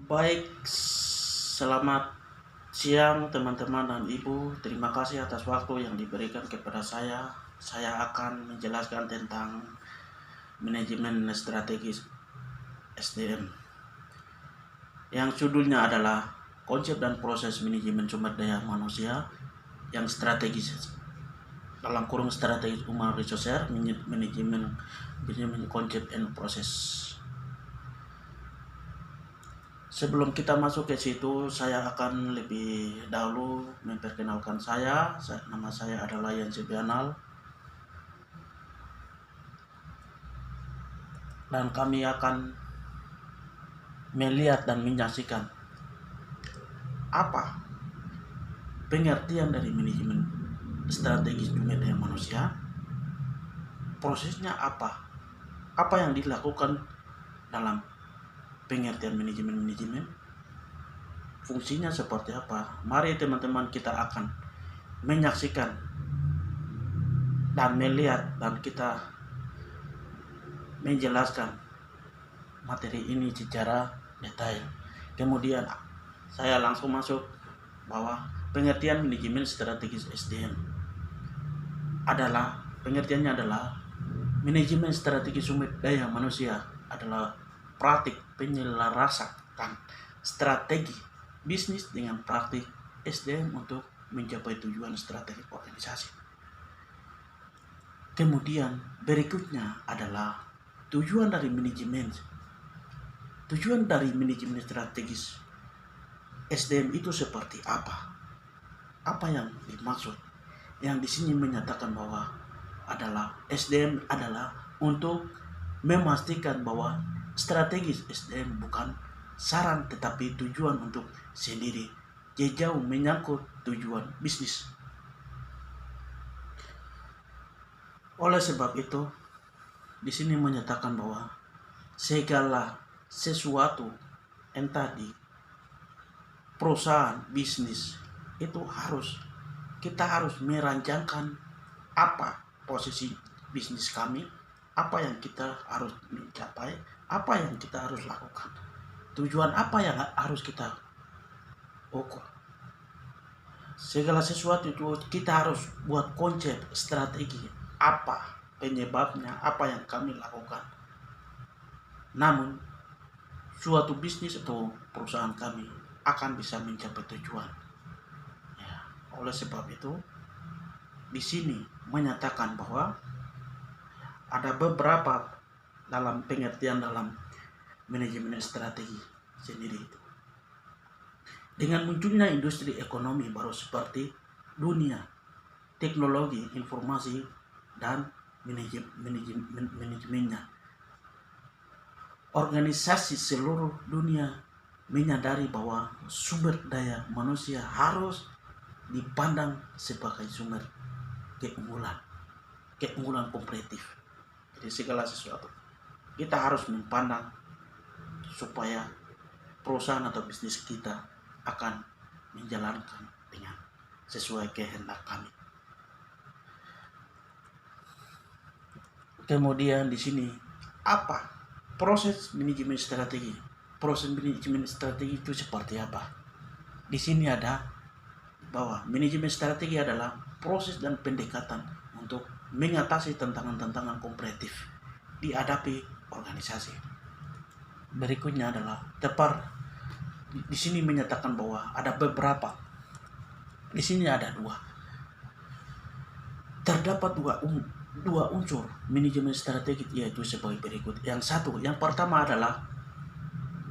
Baik, selamat siang teman-teman dan ibu. Terima kasih atas waktu yang diberikan kepada saya. Saya akan menjelaskan tentang manajemen strategis SDM. Yang judulnya adalah konsep dan proses manajemen sumber daya manusia yang strategis. Dalam kurung strategis human resource manajemen konsep and proses. Sebelum kita masuk ke situ, saya akan lebih dahulu memperkenalkan saya. Nama saya adalah Yan Sibianal. Dan kami akan melihat dan menyaksikan apa pengertian dari manajemen strategis sumber daya manusia, prosesnya apa yang dilakukan dalam pengertian manajemen, fungsinya seperti apa. Mari teman-teman kita akan menyaksikan dan melihat dan kita menjelaskan materi ini secara detail. Kemudian saya langsung masuk bahwa pengertian manajemen strategis SDM adalah pengertiannya adalah manajemen strategis sumber daya manusia adalah praktik penyelarasan strategi bisnis dengan praktik SDM untuk mencapai tujuan strategi organisasi. Kemudian berikutnya adalah tujuan dari manajemen strategis SDM itu seperti apa? Apa yang dimaksud? Yang di sini menyatakan bahwa adalah SDM adalah untuk memastikan bahwa strategis SDM bukan saran tetapi tujuan untuk sendiri, jauh menyangkut tujuan bisnis. Oleh sebab itu, di sini menyatakan bahwa segala sesuatu entah di perusahaan bisnis itu kita harus merancangkan apa posisi bisnis kami, apa yang kita harus mencapai, apa yang kita harus lakukan, tujuan apa yang harus kita ukur. Segala sesuatu itu kita harus buat konsep strategi, apa penyebabnya, apa yang kami lakukan. Namun suatu bisnis atau perusahaan kami akan bisa mencapai tujuan. Ya, oleh sebab itu di sini menyatakan bahwa ada beberapa dalam pengertian dalam manajemen strategi sendiri itu. Dengan munculnya industri ekonomi baru seperti dunia teknologi informasi dan manajemennya, organisasi seluruh dunia menyadari bahwa sumber daya manusia harus dipandang sebagai sumber keunggulan kompetitif. Jadi segala sesuatu kita harus memandang supaya perusahaan atau bisnis kita akan menjalankan dengan sesuai kehendak kami. Kemudian di sini apa proses manajemen strategi? Proses manajemen strategi itu seperti apa? Di sini ada bahwa manajemen strategi adalah proses dan pendekatan untuk mengatasi tantangan-tantangan kompetitif dihadapi organisasi. Berikutnya adalah di sini menyatakan bahwa ada beberapa. Di sini ada dua. Terdapat dua unsur manajemen strategi yaitu sebagai berikut. Yang pertama adalah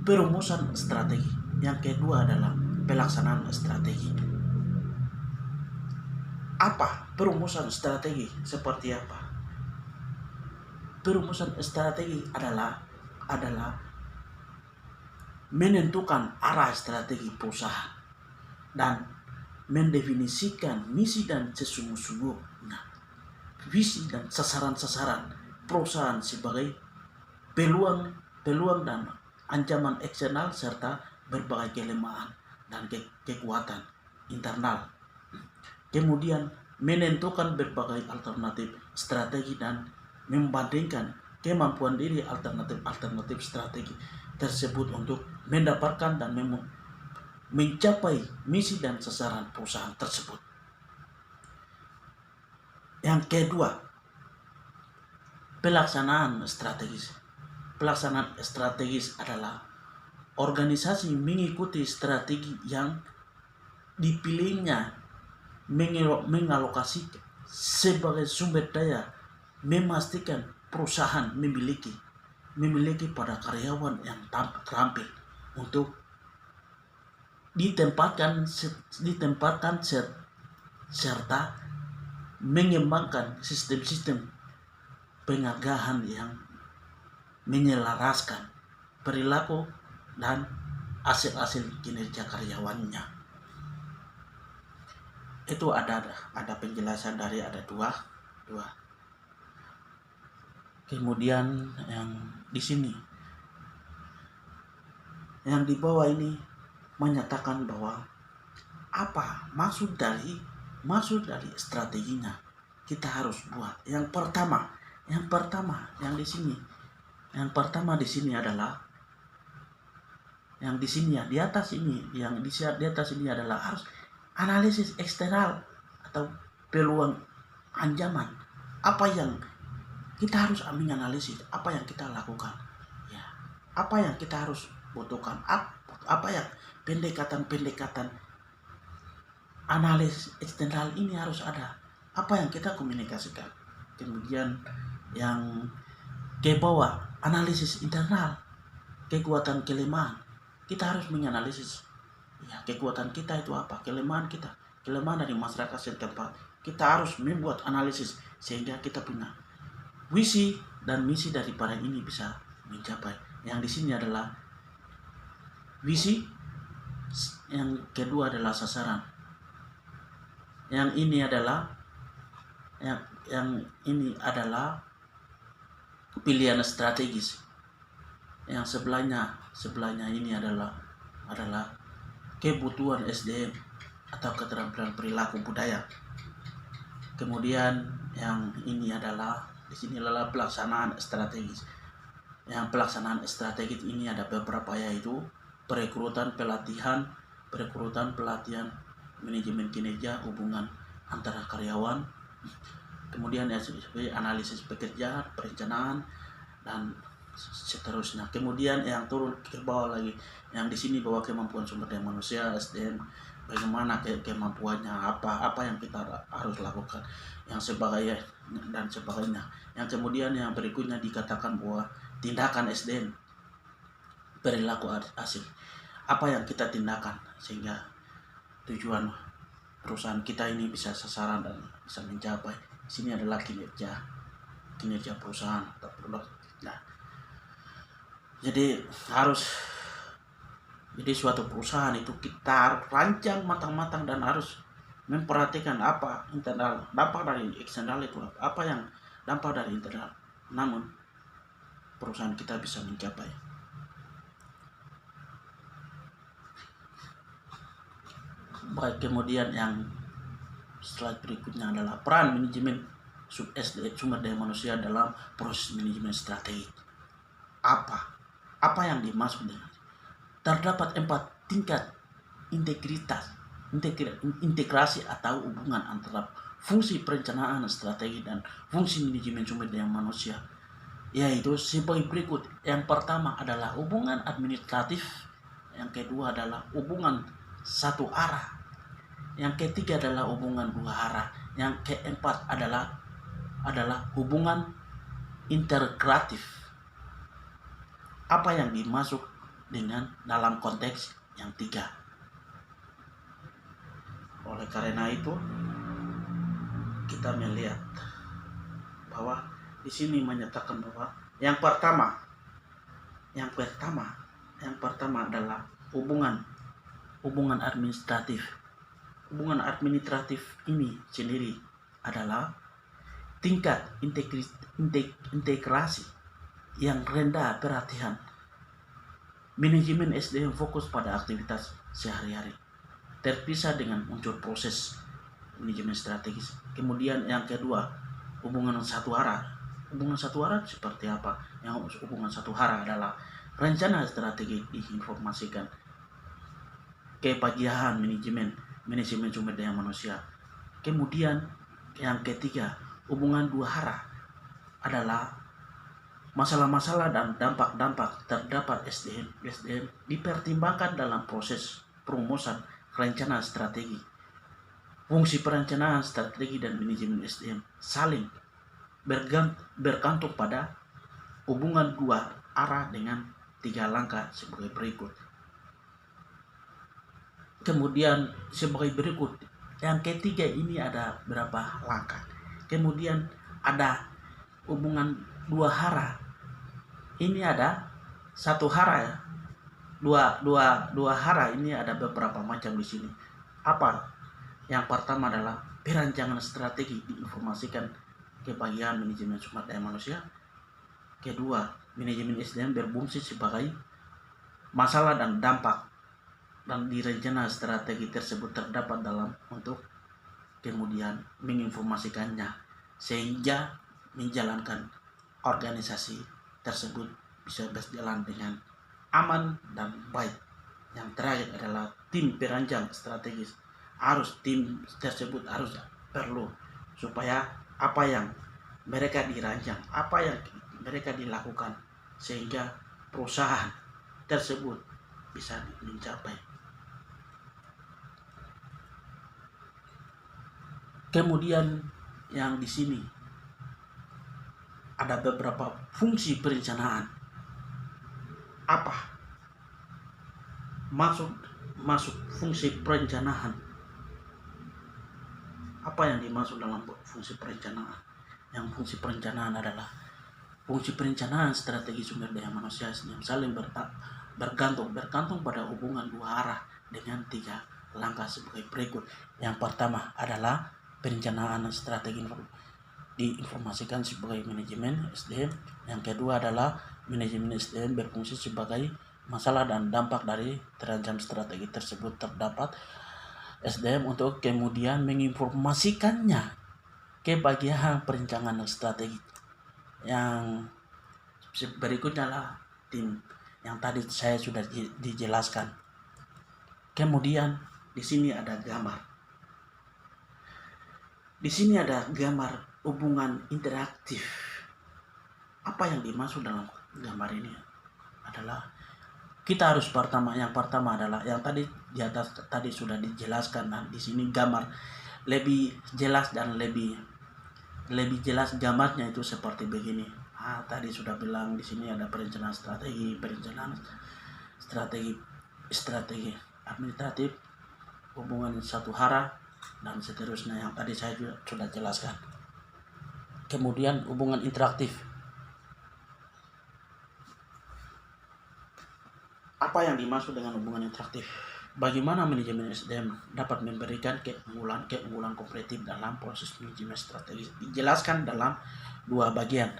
perumusan strategi. Yang kedua adalah pelaksanaan strategi. Apa perumusan strategi? Seperti apa? Perumusan strategi adalah menentukan arah strategi perusahaan dan mendefinisikan misi dan sesungguh-sungguhnya visi dan sasaran-sasaran perusahaan sebagai peluang dan ancaman eksternal serta berbagai kelemahan dan kekuatan internal. Kemudian menentukan berbagai alternatif strategi dan membandingkan kemampuan diri alternatif strategi tersebut untuk mendapatkan dan mencapai misi dan sasaran perusahaan tersebut. Yang kedua, pelaksanaan strategis. Pelaksanaan strategis adalah organisasi mengikuti strategi yang dipilihnya, mengalokasi sebagai sumber daya, memastikan perusahaan memiliki pada karyawan yang terampil untuk ditempatkan serta mengembangkan sistem-sistem penghargaan yang menyelaraskan perilaku dan hasil-hasil kinerja karyawannya. Itu ada penjelasan dari ada dua. Kemudian yang di sini, yang di bawah ini menyatakan bahwa apa maksud dari strateginya kita harus buat. Yang pertama di sini adalah yang di sini ya, di atas ini adalah harus analisis eksternal atau peluang ancaman. Apa yang kita harus menganalisis, apa yang kita lakukan, ya, apa yang kita harus butuhkan, apa yang pendekatan analisis eksternal ini harus ada, apa yang kita komunikasikan. Kemudian yang ke bawah, analisis internal, kekuatan kelemahan. Kita harus menganalisis, ya, kekuatan kita itu apa, kelemahan dari masyarakat setempat. Kita harus membuat analisis sehingga kita punya visi dan misi daripada ini bisa mencapai. Yang di sini adalah visi, yang kedua adalah sasaran. Yang ini adalah pilihan strategis. Yang sebelahnya ini adalah kebutuhan SDM atau keterampilan perilaku budaya. Kemudian yang ini adalah di sini adalah pelaksanaan strategis. Yang pelaksanaan strategis ini ada beberapa, yaitu perekrutan pelatihan, manajemen kinerja, hubungan antara karyawan, kemudian analisis pekerjaan, perencanaan, dan seterusnya. Kemudian yang turun ke bawah lagi, yang di sini bahwa kemampuan sumber daya manusia SDM, bagaimana kemampuannya, apa yang kita harus lakukan, yang sebagainya dan sebagainya. Yang kemudian yang berikutnya dikatakan bahwa tindakan SDM, perilaku hasil, apa yang kita tindakan sehingga tujuan perusahaan kita ini bisa sasaran dan bisa mencapai. Di sini adalah kinerja perusahaan atau produk. Nah, jadi suatu perusahaan itu kita harus rancang matang-matang dan harus memperhatikan apa internal, dampak dari eksternal itu apa yang dampak dari internal. Namun perusahaan kita bisa mencapai. Baik, kemudian yang slide berikutnya adalah peran manajemen sumber daya manusia dalam proses manajemen strategi. Apa yang dimaksud dengan terdapat 4 tingkat integrasi atau hubungan antara fungsi perencanaan strategi dan fungsi manajemen sumber daya manusia, yaitu sebagai berikut. Yang pertama adalah hubungan administratif, yang kedua adalah hubungan satu arah, yang ketiga adalah hubungan 2 arah, yang keempat adalah hubungan integratif. Apa yang dimaksud dengan dalam konteks yang 3? Oleh karena itu kita melihat bahwa di sini menyatakan bahwa yang pertama adalah hubungan administratif. Hubungan administratif ini sendiri adalah tingkat integrasi yang rendah perhatian. Manajemen SDM fokus pada aktivitas sehari-hari, terpisah dengan unsur proses manajemen strategis. Kemudian yang kedua, hubungan satu arah. Hubungan satu arah seperti apa? Yang hubungan satu arah adalah rencana strategi diinformasikan ke bagian manajemen sumber daya manusia. Kemudian yang ketiga, hubungan dua arah adalah masalah-masalah dan dampak-dampak terdapat SDM dipertimbangkan dalam proses perumusan rencana strategi. Fungsi perencanaan strategi dan manajemen SDM saling bergantung pada hubungan dua arah dengan 3 langkah sebagai berikut. Kemudian sebagai berikut, yang ketiga ini ada berapa langkah. Kemudian ada hubungan dua arah. Ini ada satu arah ya. Dua arah ini ada beberapa macam di sini. Apa? Yang pertama adalah perancangan strategi diinformasikan ke bagian manajemen sumber daya manusia. Kedua, manajemen SDM berfungsi sebagai masalah dan dampak dan di rencana strategi tersebut terdapat dalam untuk kemudian menginformasikannya sehingga menjalankan organisasi tersebut bisa berjalan dengan aman dan baik. Yang terakhir adalah tim perancang strategis. Tim tersebut harus perlu supaya apa yang mereka dirancang, apa yang mereka dilakukan sehingga perusahaan tersebut bisa mencapai. Kemudian yang di sini ada beberapa fungsi perencanaan. Apa? Masuk fungsi perencanaan. Apa yang dimaksud dalam fungsi perencanaan? Yang fungsi perencanaan adalah fungsi perencanaan strategi sumber daya manusia yang saling bergantung pada hubungan dua arah dengan 3 langkah sebagai berikut. Yang pertama adalah perencanaan strategi diinformasikan sebagai manajemen SDM. Yang kedua adalah manajemen SDM berfungsi sebagai masalah dan dampak dari terancam strategi tersebut terdapat SDM untuk kemudian menginformasikannya ke bagian perencanaan strategi. Yang berikutnya adalah tim yang tadi saya sudah dijelaskan. Kemudian di sini ada gambar. Di sini ada gambar hubungan interaktif. Apa yang dimaksud dalam gambar ini adalah kita harus yang pertama adalah yang tadi di atas tadi sudah dijelaskan. Nah, di sini gambar lebih jelas dan lebih jelas gambarnya itu seperti begini. Tadi sudah bilang di sini ada perencanaan strategi administratif, hubungan satu arah dan seterusnya yang tadi saya juga sudah jelaskan. Kemudian hubungan interaktif. Apa yang dimaksud dengan hubungan interaktif? Bagaimana manajemen SDM dapat memberikan keunggulan kompetitif dalam proses manajemen strategis? Dijelaskan dalam 2 bagian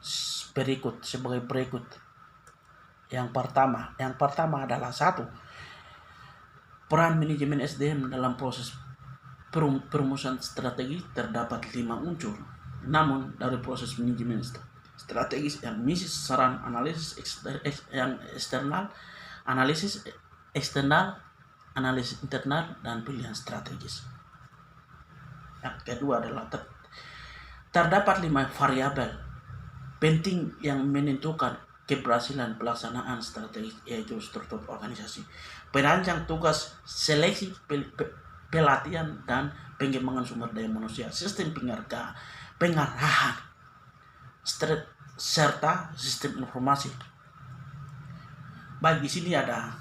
sebagai berikut. Yang pertama adalah 1. Peran manajemen SDM dalam proses perumusan strategi terdapat 5 unsur. Namun dari proses manajemen strategis yang misi saran analisis yang eksternal, analisis eksternal, analisis internal dan pilihan strategis. Yang kedua adalah terdapat 5 variabel penting yang menentukan keberhasilan pelaksanaan strategi, yaitu struktur organisasi, perancang tugas, seleksi, pelatihan dan pengembangan sumber daya manusia, sistem pengarahan, serta sistem informasi. Baik, di sini ada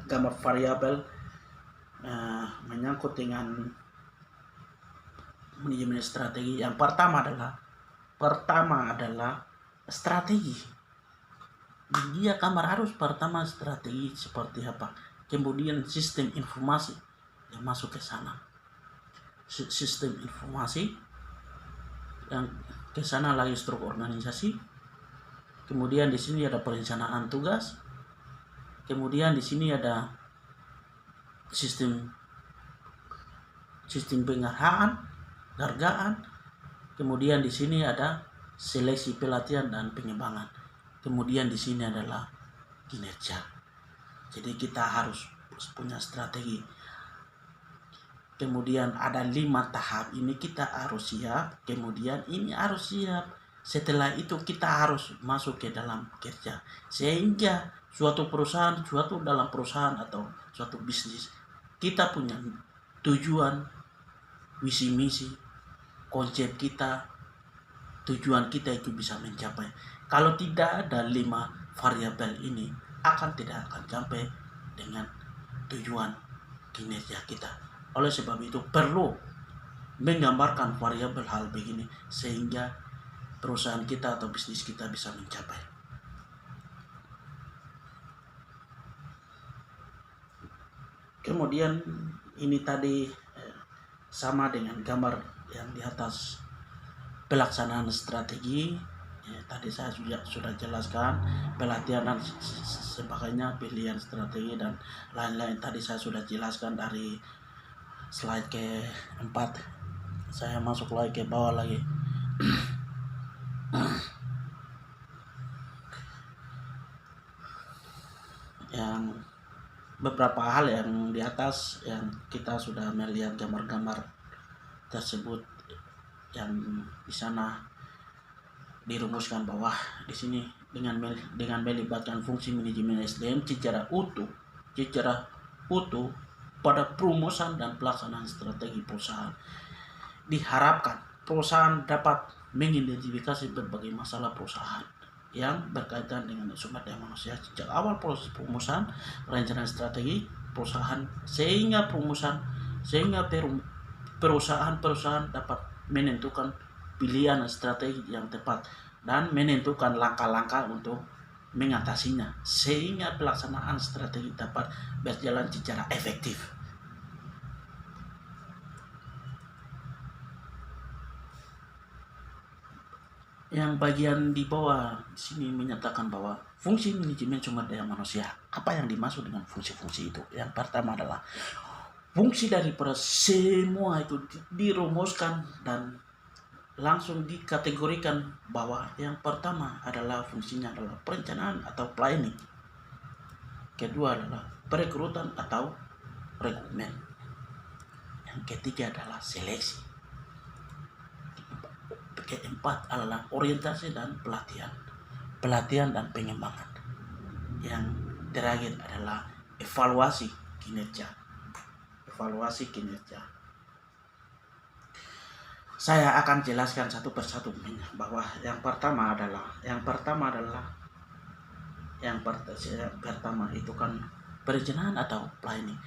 gambar variabel menyangkut dengan manajemen strategi. Yang pertama adalah strategi. Dia kamar harus pertama strategi seperti apa. Kemudian sistem informasi yang masuk ke sana. Sistem informasi yang ke sana lagi struktur organisasi. Kemudian di sini ada perencanaan tugas. Kemudian di sini ada sistem pengarahan, hargaan. Kemudian di sini ada seleksi, pelatihan dan pengembangan. Kemudian di sini adalah kinerja. Jadi kita harus punya strategi. Kemudian ada 5 tahap ini kita harus siap. Kemudian ini harus siap. Setelah itu kita harus masuk ke dalam kerja. Sehingga suatu dalam perusahaan atau suatu bisnis, kita punya tujuan, visi misi, konsep kita, tujuan kita itu bisa mencapai. Kalau tidak ada 5 variabel ini, tidak akan sampai dengan tujuan kinerja kita. Oleh sebab itu perlu menggambarkan variabel hal begini sehingga perusahaan kita atau bisnis kita bisa mencapai. Kemudian ini tadi sama dengan gambar yang di atas, pelaksanaan strategi. Tadi saya sudah jelaskan pelatihan dan sebagainya, pilihan strategi dan lain-lain. Tadi saya sudah jelaskan dari slide ke-4. Saya masuk lagi ke bawah lagi. Yang beberapa hal yang di atas yang kita sudah melihat gambar-gambar tersebut, yang di sana dirumuskan bahwa di sini dengan melibatkan fungsi manajemen SDM secara utuh pada perumusan dan pelaksanaan strategi perusahaan. Diharapkan perusahaan dapat mengidentifikasi berbagai masalah perusahaan yang berkaitan dengan sumber daya manusia sejak awal proses perumusan, perencanaan strategi perusahaan, sehingga perusahaan dapat menentukan pilihan strategi yang tepat dan menentukan langkah-langkah untuk mengatasinya sehingga pelaksanaan strategi dapat berjalan secara efektif. Yang bagian di bawah sini menyatakan bahwa fungsi manajemen sumber daya manusia. Apa yang dimaksud dengan fungsi-fungsi itu? Yang pertama adalah fungsi daripada semua itu dirumuskan dan langsung dikategorikan bahwa yang pertama adalah fungsinya adalah perencanaan atau planning. Kedua adalah perekrutan atau rekrutmen. Yang ketiga adalah seleksi. Keempat adalah orientasi dan pelatihan dan pengembangan. Yang terakhir adalah evaluasi kinerja. Saya akan jelaskan satu persatu bahwa yang pertama itu kan perencanaan atau planning.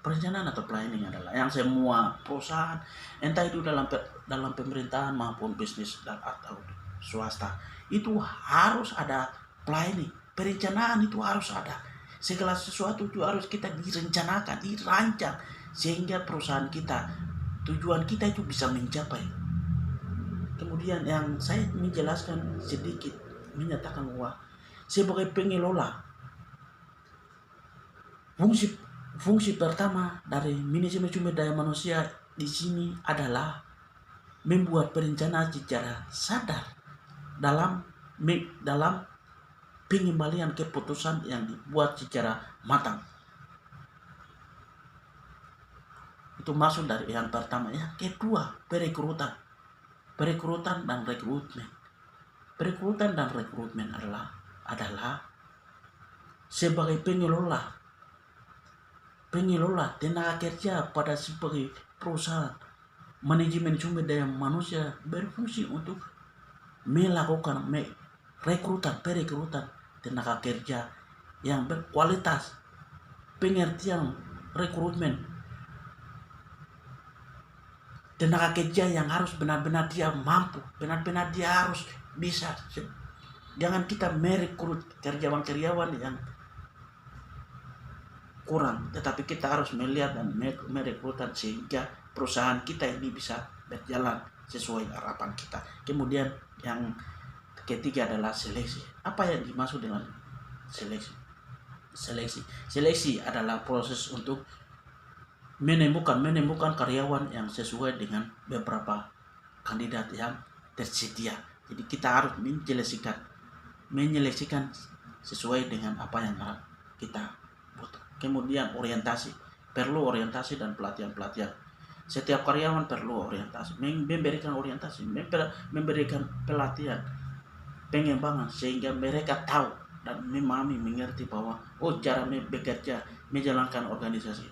Perencanaan atau planning adalah yang semua perusahaan, entah itu dalam pemerintahan maupun bisnis atau swasta, itu harus ada planning. Perencanaan itu harus ada. Segala sesuatu itu harus kita direncanakan, dirancang sehingga perusahaan kita, tujuan kita itu bisa mencapai. Kemudian yang saya menjelaskan sedikit menyatakan bahwa sebagai pengelola, fungsi pertama dari manajemen sumber daya manusia di sini adalah membuat perencanaan secara sadar dalam pengembalian keputusan yang dibuat secara matang. Itu maksud dari yang pertama. Yang kedua, perekrutan dan rekrutmen. Perekrutan dan rekrutmen adalah sebagai pengelola tenaga kerja pada sebagai perusahaan. Manajemen sumber daya manusia berfungsi untuk melakukan perekrutan tenaga kerja yang berkualitas. Pengertian rekrutmen, tenaga kerja yang harus benar-benar dia mampu, benar-benar dia harus bisa. Jangan kita merekrut karyawan-karyawan yang kurang, tetapi kita harus melihat dan merekrutan sehingga perusahaan kita ini bisa berjalan sesuai harapan kita. Kemudian yang ketiga adalah seleksi. Apa yang dimaksud dengan seleksi? Seleksi adalah proses untuk menemukan karyawan yang sesuai dengan beberapa kandidat yang tersedia. Jadi kita harus menjelaskan menyeleksikan sesuai dengan apa yang kita butuh. Kemudian orientasi, perlu orientasi dan pelatihan-pelatihan. Setiap karyawan perlu orientasi, memberikan orientasi, memberikan pelatihan, pengembangan, sehingga mereka tahu dan memahami, mengerti bahwa cara bekerja, menjalankan organisasi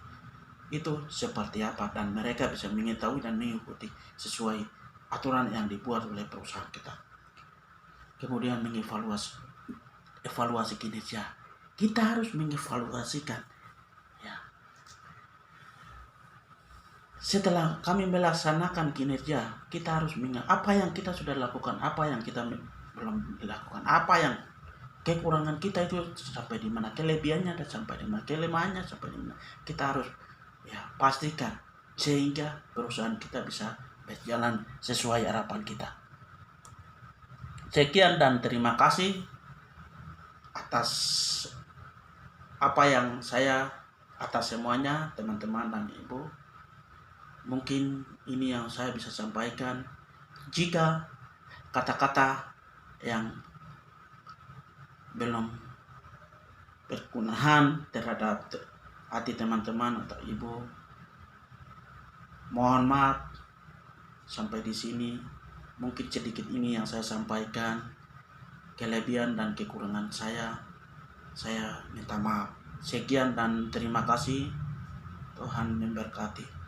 itu seperti apa, dan mereka bisa mengetahui dan mengikuti sesuai aturan yang dibuat oleh perusahaan kita. Kemudian evaluasi kinerja. Kita harus mengevaluasikan, ya. Setelah kami melaksanakan kinerja, kita harus mengingat apa yang kita sudah lakukan, apa yang kita belum dilakukan, apa yang kekurangan kita itu sampai di mana, kelebihannya dan sampai di mana, kelemahannya sampai di mana. Kita harus pastikan sehingga perusahaan kita bisa berjalan sesuai harapan kita. Sekian dan terima kasih atas semuanya, teman-teman dan ibu. Mungkin ini yang saya bisa sampaikan. Jika kata-kata yang belum berkenan terhadap hati teman-teman atau ibu, mohon maaf. Sampai di sini mungkin sedikit ini yang saya sampaikan. Kelebihan dan kekurangan saya minta maaf. Sekian dan terima kasih. Tuhan memberkati.